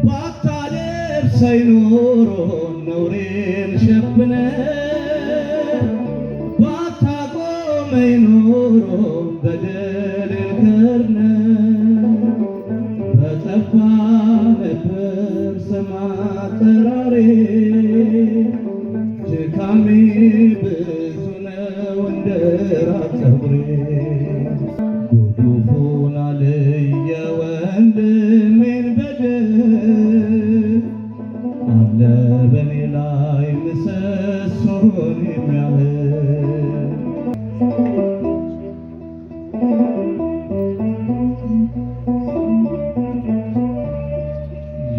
ባታለብሰኝ ኖሮ ነውሬን ሸፍነ ባታቆመኝ ኖሮ በደሌን ከርነ በጠፋ ነበር ስም አጠራሬ ድካሜ ብዙ ነው እንደ ራብ ፀጉሬ ጉዱፉን አልየ ወንድሜን በደል አለ በኔ ላይ ምሰሶን የሚያህል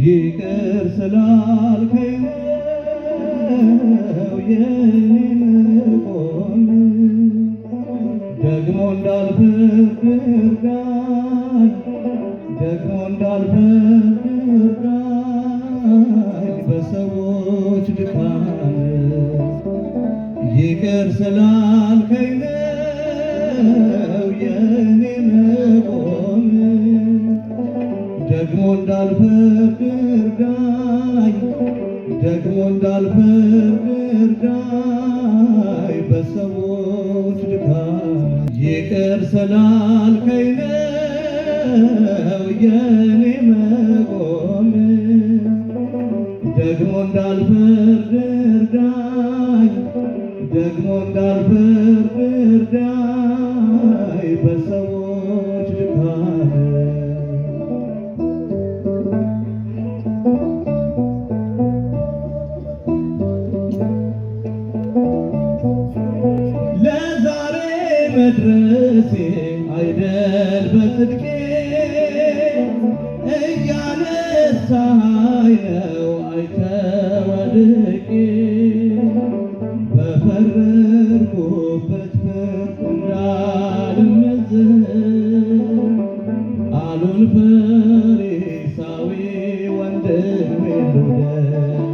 ይቅር ስላልከኝ ነው የኔ መቆም ደግሞ እንዳልፈርድ እርዳኝ ደግሞ እንዳልፈርድ እርዳኝ በሰዎች ድካም ይቅር ስላልከኝ ነው የኔ መቆም ደግሞ እንዳልፈርድ እርዳኝ ደግሞ እንዳልፈርድ እርዳኝ በሰዎች ድካም ይቅር ስላልከኝ ነው የኔ መቆም ደግሞ እንዳልፈርድ እርዳኝ ደግሞ እንዳልፈርድ እርዳኝ በሰዎች ድካም መድረሴ አይደል በጽድቄ እያነሳኸኝ ነው አይተህ ወድቄ በፈረድኩበት ፍርድ እንዳልመዘን አሉን ፈሪሳዊ ወንድሜን ልውደድ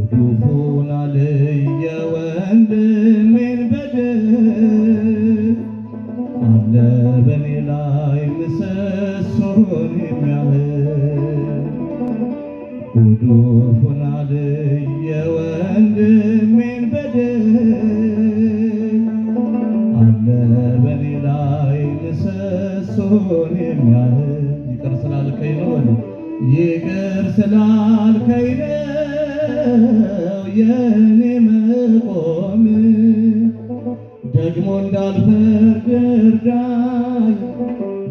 ጉዱፉን አልየ ወንድሜን አለ በኔ ላይ ምሰሶን የሚያህል ጉዱፉን አልየ ወንድሜን በደል አለ በኔ ላይ ምሰሶን የሚያህል ይቅር ስላልከኝ ነው ይቅር ስላልከኝ ነው የኔ መቆም ደግሞ እንዳልፈርድ እርዳኝ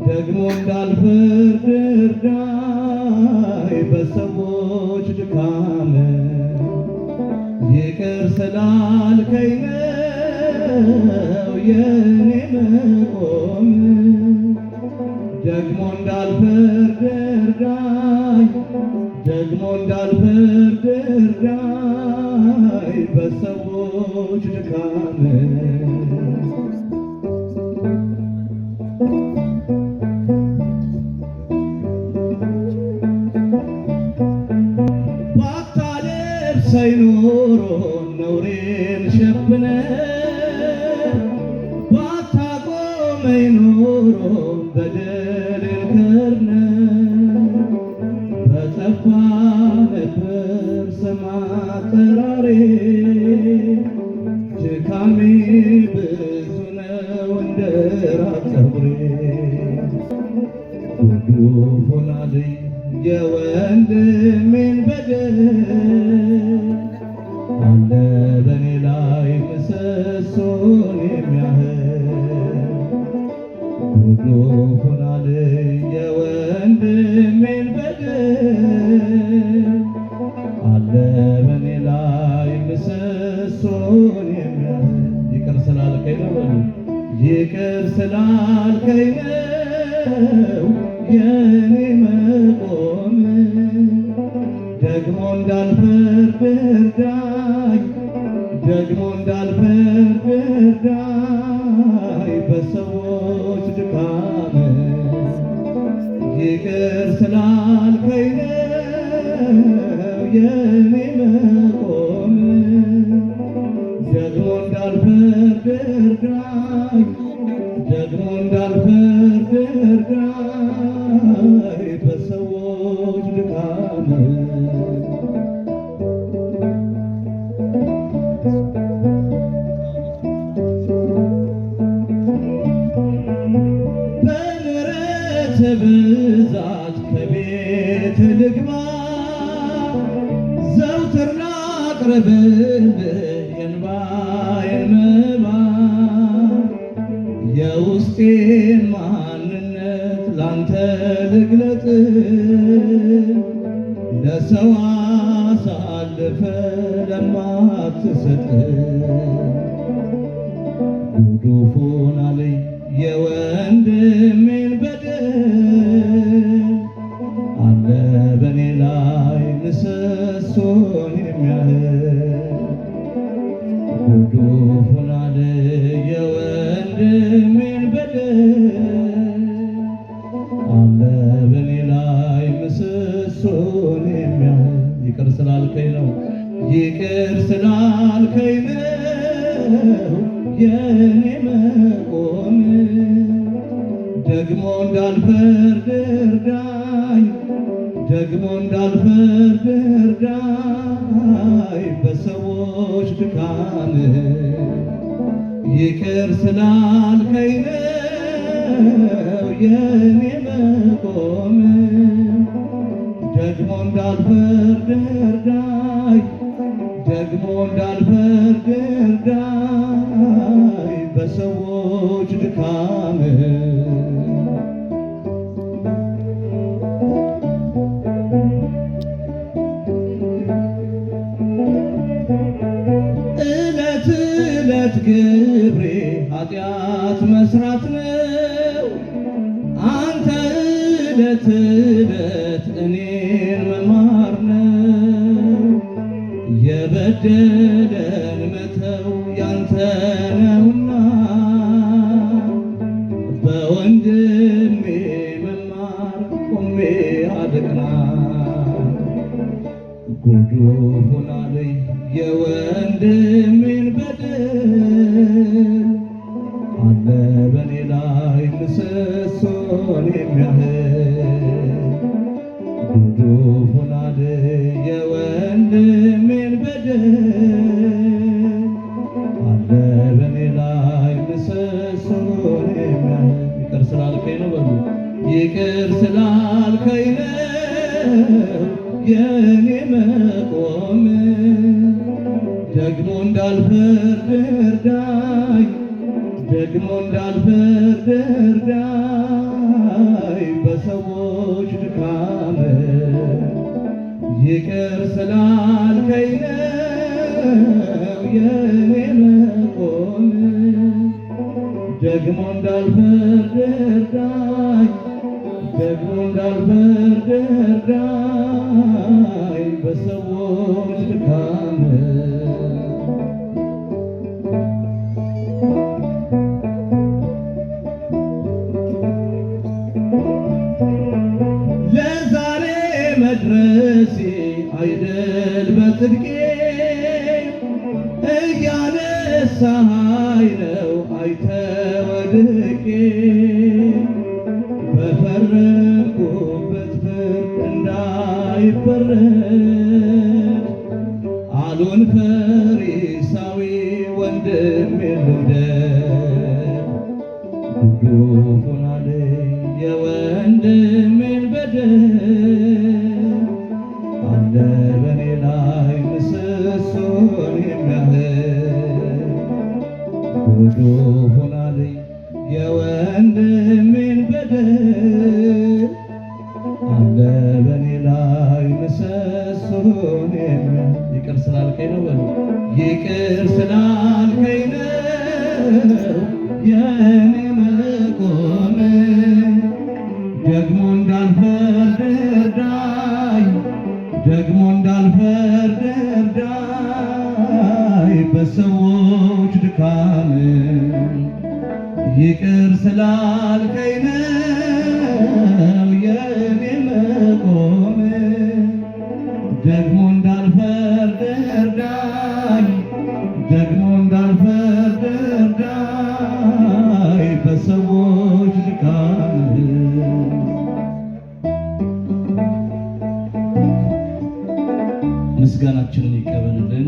ደግሞ እንዳልፈርድ እርዳኝ በሰዎች ድካም ይቅር ስላልከኝ ነው የኔ መቆም ደግሞ እንዳልፈርድ እርዳኝ ደግሞ እንዳልፈርድ እርዳኝ በሰዎች ድካም ባታለብሰኝ ኖሮ ነውሬን ሸፍነ ባታቆመኝ ኖሮ በደሌን ከርነ በጠፋ ነበር ስም አጠራሬ ድካሜ ብዙ ነው እንደ ራብ ፀጉሬ ጉዱፉን አልየ ወንድሜን በደል አለ በኔ ላይ ምሰሶን የሚያህል ጉዱፉን አልየ ወንድሜን በደል አለ በኔ ላይ ምሰሶን የሚያህል ይቅር ስላልከኝ ነው ይቅር ስላልከኝ ነው የኔ መቆም ደግሞ እንዳልፈርድ እርዳኝ ደግሞ እንዳልፈርድ እርዳኝ በሰዎች ድካም ይቅር ስላልከኝ ነው የኔ መቆም ደግሞ እንዳልፈርድ እርዳኝ ደግሞ እንዳልፈርድ እርዳኝ በሰዎች ድካም በምሕረት ብዛት ከቤት ልግባ ዘውትር ላቅርብልህ የእንባዬን መባ የውስጤን ማንነት ላንተ ልግለጥ ለሰው አሳልፈ ለማትሰጥ ጉዱፉን አለኝ የወንድሜን በደል አለ በኔ ላይ ምሰሶን የሚያህል ጉዱፉን አለ የወንድሜን በደል አለ በኔ ላይ ምሰሶን የሚያህል ይቅር ስላልከኝ ነው ይቅር ስላልከኝ ነው የኔ መቆም ደግሞ እንዳልፈርድ እርዳኝ ደግሞ እንዳልፈርድ እርዳኝ በሰዎች ድካም ይቅር ስላልከኝ ነው የኔ መቆም ደግሞ እንዳልፈርድ እርዳኝ ደግሞ እንዳልፈርድ እርዳኝ በሰዎች ድካም ዕለት ዕለት ግብሬ ኃጢአት መስራት ነው አንተ ዕለት ዕለት እኔን መማር ነው የበደለን መተው ያንተ ነውና በወንድሜ መማር ቆሜ አድቅና ጉዱፉን አለኝ የወንድሜን በደል አለ በኔ ላይ ምሰሶን የሚያህል ጉዱፉን አለኝ የወንድሜን በደል አለ በኔ ላይ ምሰሶን የሚያህል ይቅር ስላልከኝ ነው በሉ ይቅር ስላልከኝ ነው የኔ መቆም ደግሞ እንዳልፈርድ እርዳኝ ደግሞ እንዳልፈርድ እርዳኝ በሰዎች ድካም ይቅር ስላልከኝ ነው የኔ መቆም ደግሞ እንዳልፈርድ እርዳኝ ደግሞ እንዳልፈርድ እርዳኝ በሰዎች ድካም ለዛሬ መድረሴ አይደል በጽድቄ እያነሳኸኝ ነው አይተህ ወድቄ በፈረድኩበት ፍርድ እንዳይፈረድ አሉን ፈሪሳዊ ወንድሜን ልውደድ ጉዱፉን አለኝ የወንድሜን በደል አለ በኔ ላይ ምሰሶን የሚያህል ጉዱፉን አለኝ የወንድሜን በደል አለ በኔ ላይ ምሰሶን የሚያህል ይቅር ስላልከኝ ነው በሉ ይቅር ስላልከኝ ነው የኔ መቆም ደግሞ እንዳልፈርድ እርዳኝ ደግሞ እንዳልፈርድ እርዳኝ በሰዎች ድካም ይቅር ስላልከኝ ነው የኔ መቆም ደግሞ እንዳልፈርድ እርዳኝ ደግሞ እንዳልፈርድ እርዳኝ በሰዎች ድካም ምስጋናችንን ይቀበልልን።